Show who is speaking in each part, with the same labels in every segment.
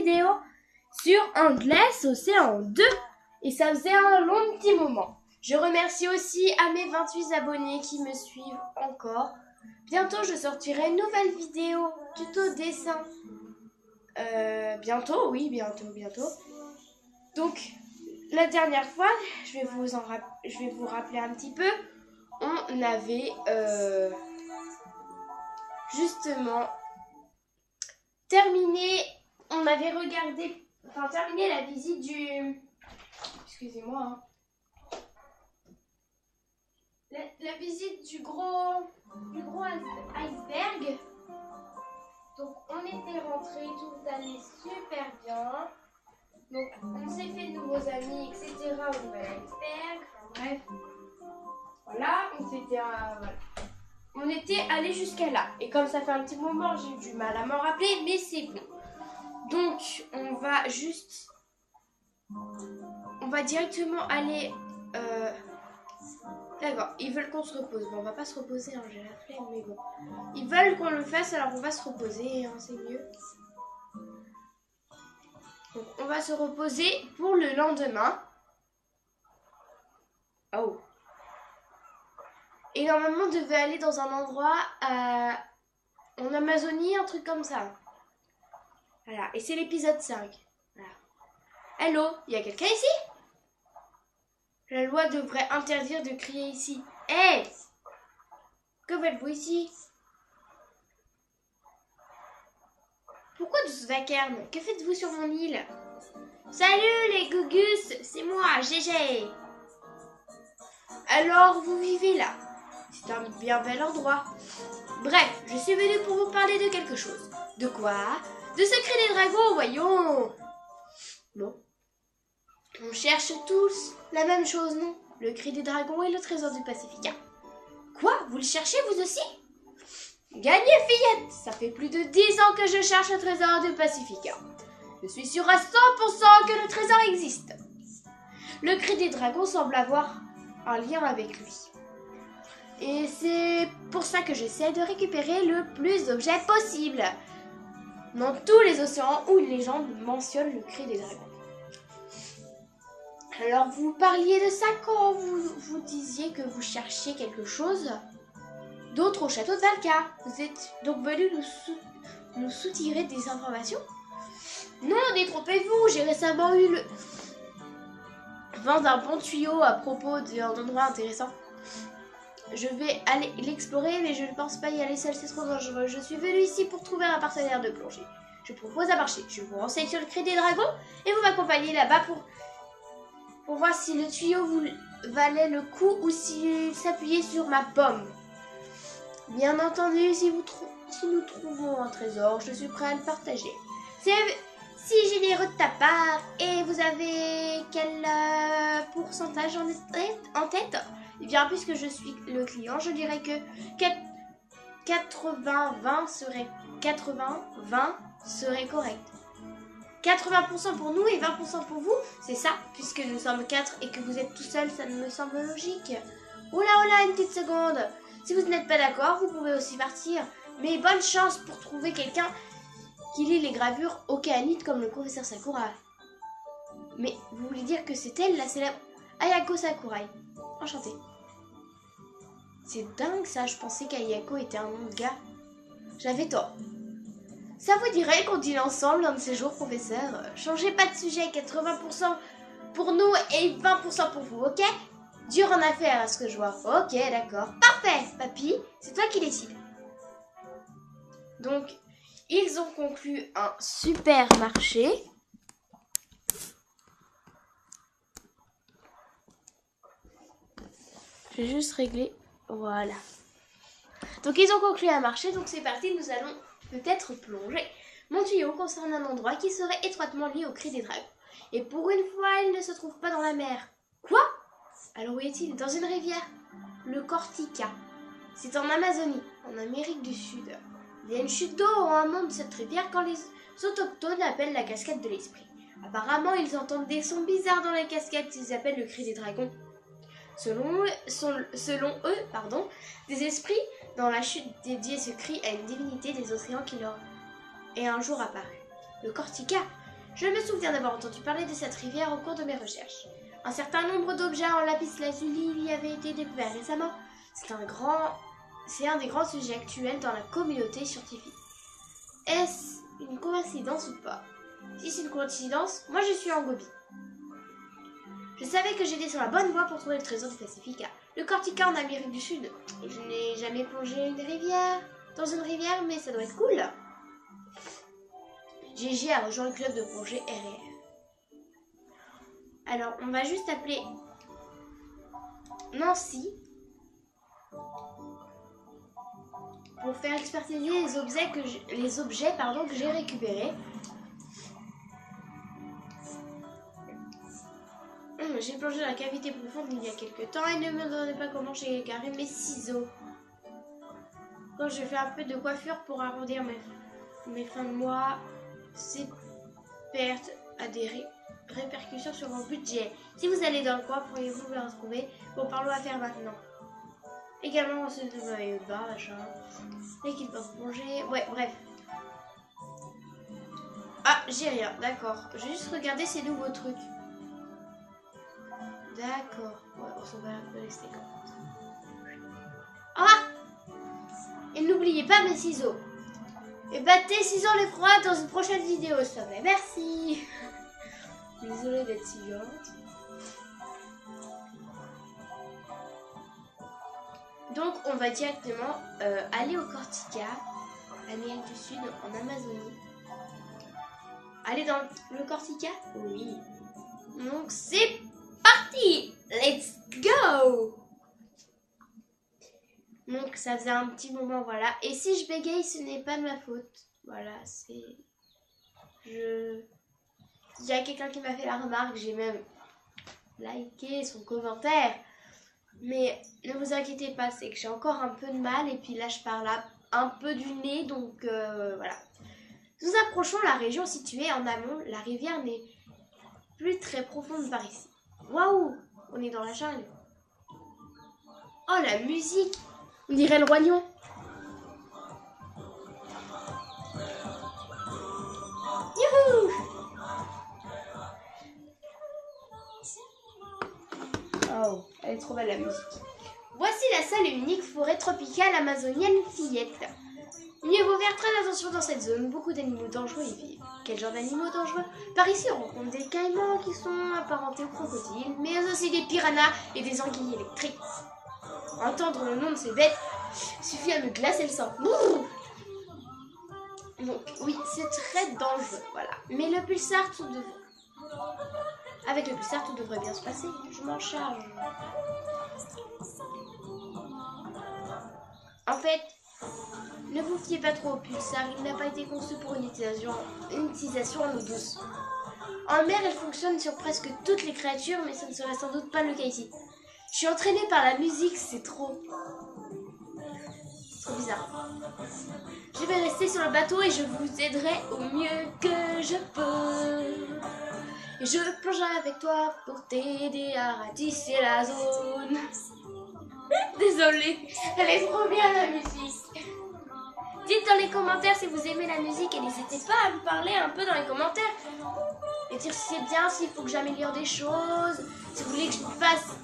Speaker 1: vidéo sur Endless Océan 2 et ça faisait un long petit moment. Je remercie aussi à mes 28 abonnés qui me suivent encore. Bientôt je sortirai une nouvelle vidéo tuto dessin. Bientôt, oui, bientôt. Donc la dernière fois, je vais vous rappeler un petit peu. On avait justement terminé la visite du... Excusez-moi. Hein. La visite du gros iceberg. Donc on était rentrés, tout allait super bien. Donc on s'est fait de nouveaux amis, etc. au nouvel iceberg. Enfin bref. Voilà, on était allé jusqu'à là. Et comme ça fait un petit moment, j'ai eu du mal à m'en rappeler, mais c'est bon. Donc on va directement aller... D'accord, ils veulent qu'on se repose. Bon, on va pas se reposer, hein, j'ai la flemme, mais bon. Ils veulent qu'on le fasse, alors on va se reposer, hein, c'est mieux. Donc, on va se reposer pour le lendemain. Oh. Et normalement, on devait aller dans un endroit en Amazonie, un truc comme ça. Voilà, et c'est l'épisode 5. Voilà. Hello, il y a quelqu'un ici? La loi devrait interdire de crier ici. Hé! Hey, que faites-vous ici? Pourquoi de ce vacarme? Que faites-vous sur mon île? Salut les Gugus, c'est moi, GG. Alors vous vivez là. C'est un bien bel endroit. Bref, je suis venue pour vous parler de quelque chose. De quoi? De Secret des Dragons, voyons. Bon. On cherche tous la même chose, non? Le cri des dragons et le trésor du Pacifica. Quoi? Vous le cherchez vous aussi? Gagné, fillette! Ça fait plus de 10 ans que je cherche le trésor du Pacifica. Je suis sûre à 100% que le trésor existe. Le cri des dragons semble avoir un lien avec lui. Et c'est pour ça que j'essaie de récupérer le plus d'objets possible. Dans tous les océans où une légende mentionne le cri des dragons. Alors vous parliez de ça quand vous disiez que vous cherchiez quelque chose d'autre au château de Valka. Vous êtes donc venu nous soutirer des informations? Non, détrompez-vous, j'ai récemment eu le vent d'un bon tuyau à propos d'un endroit intéressant. Je vais aller l'explorer, mais je ne pense pas y aller seule, c'est trop dangereux. Je suis venue ici pour trouver un partenaire de plongée. Je propose un marché. Je vous renseigne sur le cri des dragons et vous m'accompagnez là-bas pour voir si le tuyau vous valait le coup ou s'il s'appuyait sur ma pomme. Bien entendu, si nous trouvons un trésor, je suis prêt à le partager. C'est si généreux de ta part. Et vous avez quel pourcentage en tête? Eh bien, puisque je suis le client, je dirais que 80-20 serait correct. 80% pour nous et 20% pour vous, c'est ça, puisque nous sommes 4 et que vous êtes tout seul, ça me semble logique. Oula, une petite seconde. Si vous n'êtes pas d'accord, vous pouvez aussi partir. Mais bonne chance pour trouver quelqu'un qui lit les gravures océanites comme le professeur Sakurai. Mais vous voulez dire que c'est elle, la célèbre Ayako Sakurai. Enchantée. C'est dingue ça, je pensais qu'Ayako était un nom de gars. J'avais tort. Ça vous dirait qu'on dîne ensemble un de ces jours, professeur? Changez pas de sujet, 80% pour nous et 20% pour vous, ok? Dur en affaires à ce que je vois. Ok, d'accord. Parfait, papy, c'est toi qui décides. Donc, ils ont conclu un super marché. Je vais juste régler. Voilà. Donc, ils ont conclu un marché, donc c'est parti, nous allons peut-être plonger. Mon tuyau concerne un endroit qui serait étroitement lié au cri des dragons. Et pour une fois, il ne se trouve pas dans la mer. Quoi? Alors où est-il? Dans une rivière. Le Cortica. C'est en Amazonie, en Amérique du Sud. Il y a une chute d'eau au hameau de cette rivière quand les autochtones appellent la cascade de l'esprit. Apparemment, ils entendent des sons bizarres dans les cascades qu'ils appellent le cri des dragons. Selon eux, des esprits dans la chute dédiaient ce cri à une divinité des océans qui leur est un jour apparu. Le Cortica, Je me souviens d'avoir entendu parler de cette rivière au cours de mes recherches. Un certain nombre d'objets en lapis-lazuli y avaient été découverts récemment. C'est un des grands sujets actuels dans la communauté scientifique. Est-ce une coïncidence ou pas? Si c'est une coïncidence, moi je suis en Gobi. Je savais que j'étais sur la bonne voie pour trouver le trésor du Pacifica. Le Cortica en Amérique du Sud. Je n'ai jamais plongé dans une rivière, mais ça doit être cool. GG a rejoint le club de plongée RR. Alors, on va juste appeler Nancy pour faire expertiser les objets que j'ai récupérés. J'ai plongé dans la cavité profonde il y a quelques temps et ne me demandez pas comment j'ai garé mes ciseaux. Quand je fais un peu de coiffure pour arrondir mes fins de mois, ces pertes a des répercussions sur mon budget. Si vous allez dans le coin, pourriez-vous me retrouver? Bon, parlons à faire maintenant. Également, on se maillot de bain, machin. L'équipe va plonger. Ouais, bref. Ah, j'ai rien, d'accord. Je vais juste regarder ces nouveaux trucs. D'accord. Ouais, on s'en va un peu rester comme ça. Ah! Et n'oubliez pas mes ciseaux. Et battez ciseaux les froids dans une prochaine vidéo, s'il te plaît. Merci. Désolée d'être si violente. Donc, on va directement aller au Cortica, Amérique du Sud, en Amazonie. Aller dans le Cortica? Oui. Donc, c'est parti! Let's go! Donc, ça faisait un petit moment, voilà. Et si je bégaye, ce n'est pas de ma faute. Voilà, c'est... Il y a quelqu'un qui m'a fait la remarque, j'ai même liké son commentaire. Mais ne vous inquiétez pas, c'est que j'ai encore un peu de mal. Et puis là, je parle un peu du nez, donc voilà. Nous approchons la région située en amont. La rivière n'est plus très profonde par ici. Waouh! On est dans la jungle. Oh, la musique! On dirait le Roi Lion. Youhou! Oh, elle est trop belle la musique. Voici la seule et unique forêt tropicale amazonienne Fillette. Mieux vaut faire très attention dans cette zone, beaucoup d'animaux dangereux y vivent. Quel genre d'animaux dangereux? Par ici on rencontre des caïmans qui sont apparentés aux crocodiles, mais aussi des piranhas et des anguilles électriques. Entendre le nom de ces bêtes suffit à me glacer le sang. Donc oui, c'est très dangereux, voilà. Mais le pulsar, avec le pulsar, tout devrait bien se passer. Je m'en charge. En fait, ne vous fiez pas trop au pulsar, il n'a pas été conçu pour une utilisation en eau douce. En mer, elle fonctionne sur presque toutes les créatures, mais ça ne serait sans doute pas le cas ici. Je suis entraînée par la musique, c'est trop bizarre. Je vais rester sur le bateau et je vous aiderai au mieux que je peux. Et je plongerai avec toi pour t'aider à ratisser la zone. Désolée, elle est trop bien la musique. Dites dans les commentaires si vous aimez la musique et n'hésitez pas à me parler un peu dans les commentaires. Et dire si c'est bien, s'il faut que j'améliore des choses, si vous voulez que je fasse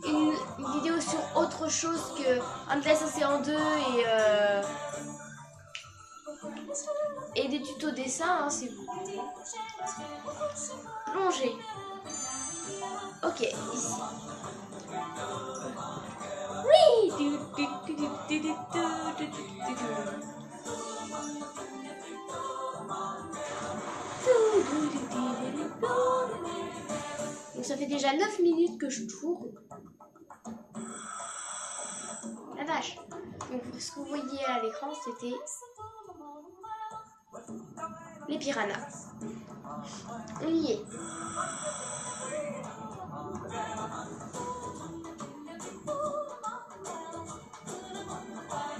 Speaker 1: une vidéo sur autre chose que Endless Ocean 2 et des tutos dessin, hein, c'est vous. Plonger. Ok, ici. Oui. Donc ça fait déjà 9 minutes que je tourne. La vache. Donc ce que vous voyez à l'écran, c'était les piranhas. On y est.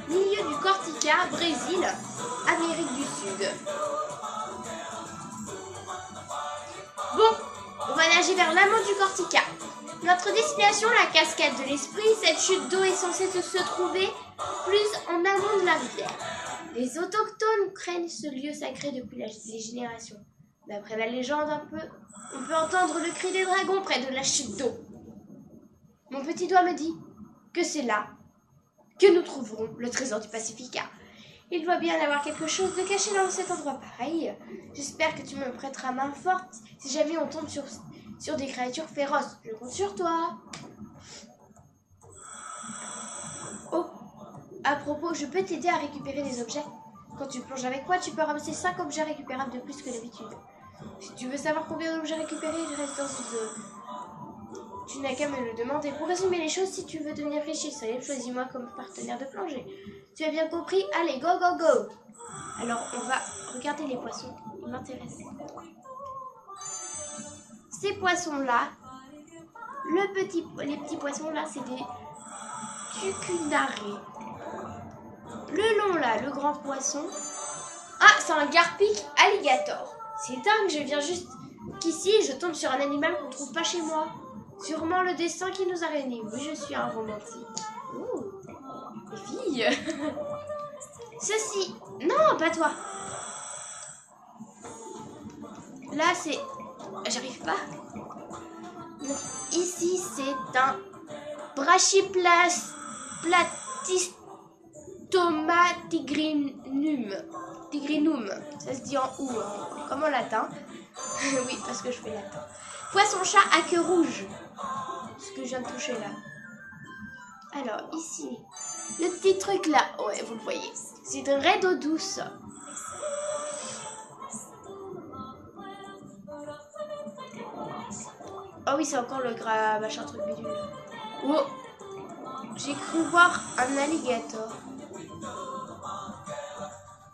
Speaker 1: Milieu du Cortica, Brésil, Amérique du Sud. Bon, on va nager vers l'amont du Cortica. Notre destination, la cascade de l'Esprit, cette chute d'eau est censée se trouver plus en amont de la rivière. Les autochtones craignent ce lieu sacré depuis les générations. D'après la légende, on peut entendre le cri des dragons près de la chute d'eau. Mon petit doigt me dit que c'est là que nous trouverons le trésor du Pacifica. Il doit bien y avoir quelque chose de caché dans cet endroit pareil. J'espère que tu me prêteras main forte si jamais on tombe sur des créatures féroces. Je compte sur toi. Oh, à propos, je peux t'aider à récupérer des objets. Quand tu plonges avec moi, tu peux ramasser 5 objets récupérables de plus que d'habitude. Si tu veux savoir combien d'objets récupérer, je reste dans cette zone. Tu n'as qu'à me le demander. Pour résumer les choses, si tu veux devenir riche et célèbre, choisis-moi comme partenaire de plongée. Tu as bien compris? Allez, go, go, go! Alors, on va regarder les poissons. Ils m'intéressent. Ces poissons-là, les petits poissons-là, c'est des tucunarés. Le long, là, le grand poisson. Ah, c'est un garpic alligator. C'est dingue, je viens juste qu'ici et je tombe sur un animal qu'on trouve pas chez moi. Sûrement le destin qui nous a réunis. Oui, je suis un romantique. Ouh, les filles. Ceci. Non, pas toi. Là, c'est... J'arrive pas. Ici, c'est un Brachyplastoma tigrinum. Tigrinum. Ça se dit en ou, comme en latin. Oui, parce que je fais latin. Poisson-chat à queue rouge. Ce que je viens de toucher là. Alors, ici, le petit truc là. Ouais, vous le voyez. C'est une raie d'eau douce. Oh oui, c'est encore le gras machin truc bidule. Oh, j'ai cru voir un alligator.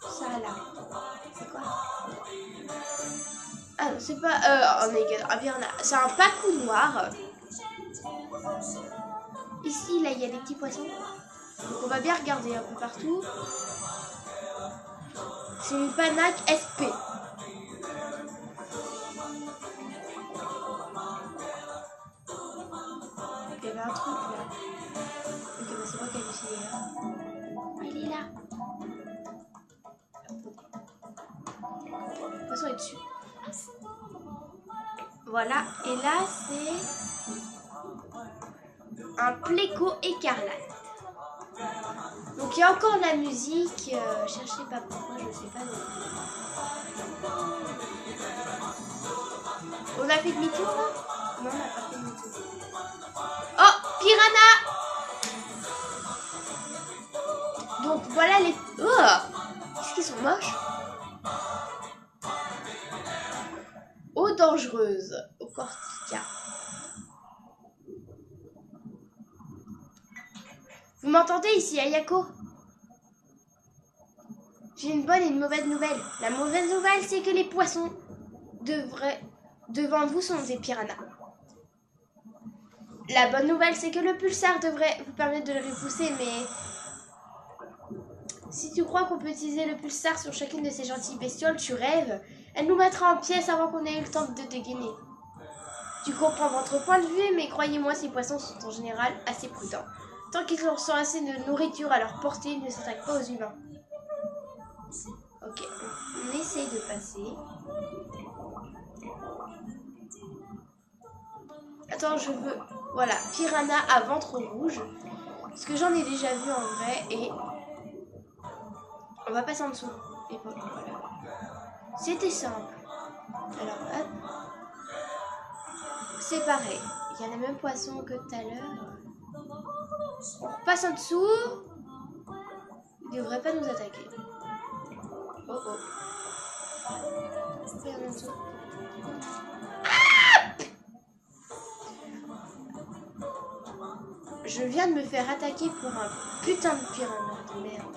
Speaker 1: Ça là. C'est quoi? Ah non, c'est pas un alligator. Ah bien, c'est un pacou noir. Ici, là, il y a des petits poissons. Donc on va bien regarder un peu partout. C'est une panaque SP. Il y avait un truc là. Ok, bah c'est moi qui ai décidé là. Il est là. Le poisson est dessus. Voilà. Et là, c'est un pléco écarlate. Donc il y a encore la musique. Cherchez pas pourquoi, je sais pas. On a fait demi-tour là? Non, on n'a pas fait demi-tour. Oh, piranha! Donc voilà les... Oh, qu'est-ce qu'ils sont moches. Eau dangereuse, au Cortica. Vous m'entendez ici, Ayako? J'ai une bonne et une mauvaise nouvelle. La mauvaise nouvelle, c'est que les poissons devant vous sont des piranhas. La bonne nouvelle, c'est que le pulsar devrait vous permettre de le repousser, mais... Si tu crois qu'on peut utiliser le pulsar sur chacune de ces gentilles bestioles, tu rêves. Elle nous mettra en pièces avant qu'on ait eu le temps de dégainer. Tu comprends votre point de vue, mais croyez-moi, ces poissons sont en général assez prudents. Tant qu'ils ont assez de nourriture à leur portée, ils ne s'attaquent pas aux humains. Ok, on essaye de passer. Attends, je veux... Voilà, piranha à ventre rouge. Parce que j'en ai déjà vu en vrai et... On va passer en dessous. Et voilà. C'était simple. Alors, hop. C'est pareil. Il y a les mêmes poissons que tout à l'heure. On repasse en dessous. Ils ne devraient pas nous attaquer. Oh oh. Regarde en dessous. Je viens de me faire attaquer pour un putain de piranha de merde.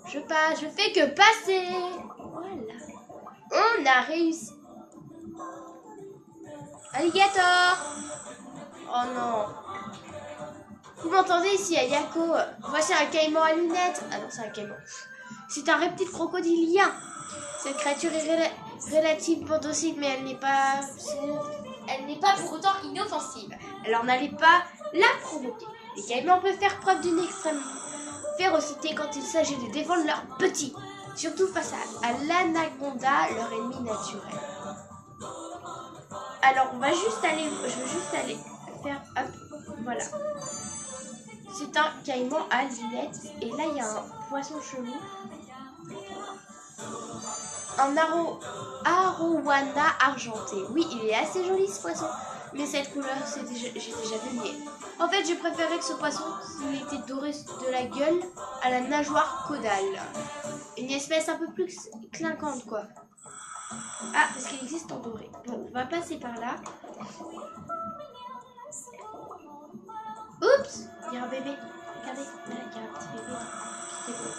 Speaker 1: Je passe, je fais que passer. Voilà. On a réussi. Alligator. Oh non. Vous m'entendez ici, Ayako? Voici un caïman à lunettes. Ah non, c'est un caïman. C'est un reptile crocodilien. Cette créature est relativement docile, mais elle n'est pas pour autant inoffensive. Alors n'allez pas la provoquer. Les caïmans peuvent faire preuve d'une extrême férocité quand il s'agit de défendre leurs petits. Surtout face à l'anaconda, leur ennemi naturel. Alors, on va juste aller... Je veux juste aller faire... Hop, voilà. C'est un caïman à lunettes. Et là, il y a un poisson chelou. Un arowana argenté. Oui, il est assez joli ce poisson. Mais cette couleur, j'ai déjà vu. Mais... En fait, j'ai préféré que ce poisson, s'il était doré de la gueule à la nageoire caudale. Une espèce un peu plus clinquante, quoi. Ah, parce qu'il existe en doré. Bon, on va passer par là. Oups, il y a un bébé. Regardez, là, il y a un petit bébé. C'est beau.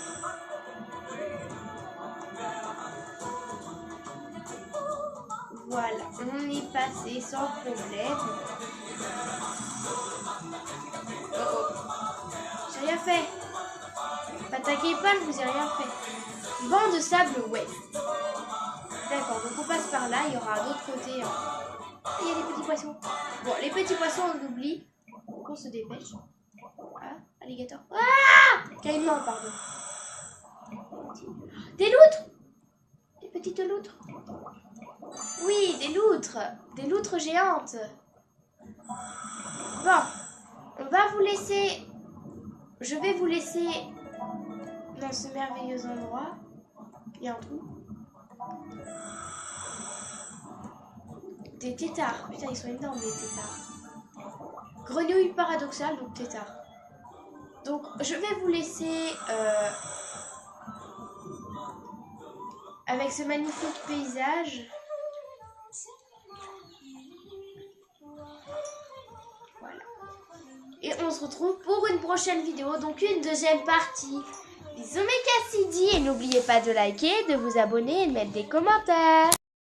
Speaker 1: Voilà, on est passé sans problème. Oh oh, j'ai rien fait. M'attaquez pas, je vous ai rien fait. Banc de sable ouest. D'accord, donc on passe par là, il y aura un autre côté. Il y a des petits poissons. Bon, les petits poissons, on oublie. Qu'on se dépêche. Ah, alligator. Ah, caïman, pardon. Des loutres. Des petites loutres. Oui, des loutres. Des loutres géantes. Bon, on va vous laisser... Je vais vous laisser dans ce merveilleux endroit. Il y a un trou. Des têtards. Putain, ils sont énormes, les têtards. Grenouille paradoxale, donc tétard. Donc, je vais vous laisser avec ce magnifique paysage. Voilà. Et on se retrouve pour une prochaine vidéo, donc une deuxième partie. Bisous mes Cassidy, et n'oubliez pas de liker, de vous abonner et de mettre des commentaires.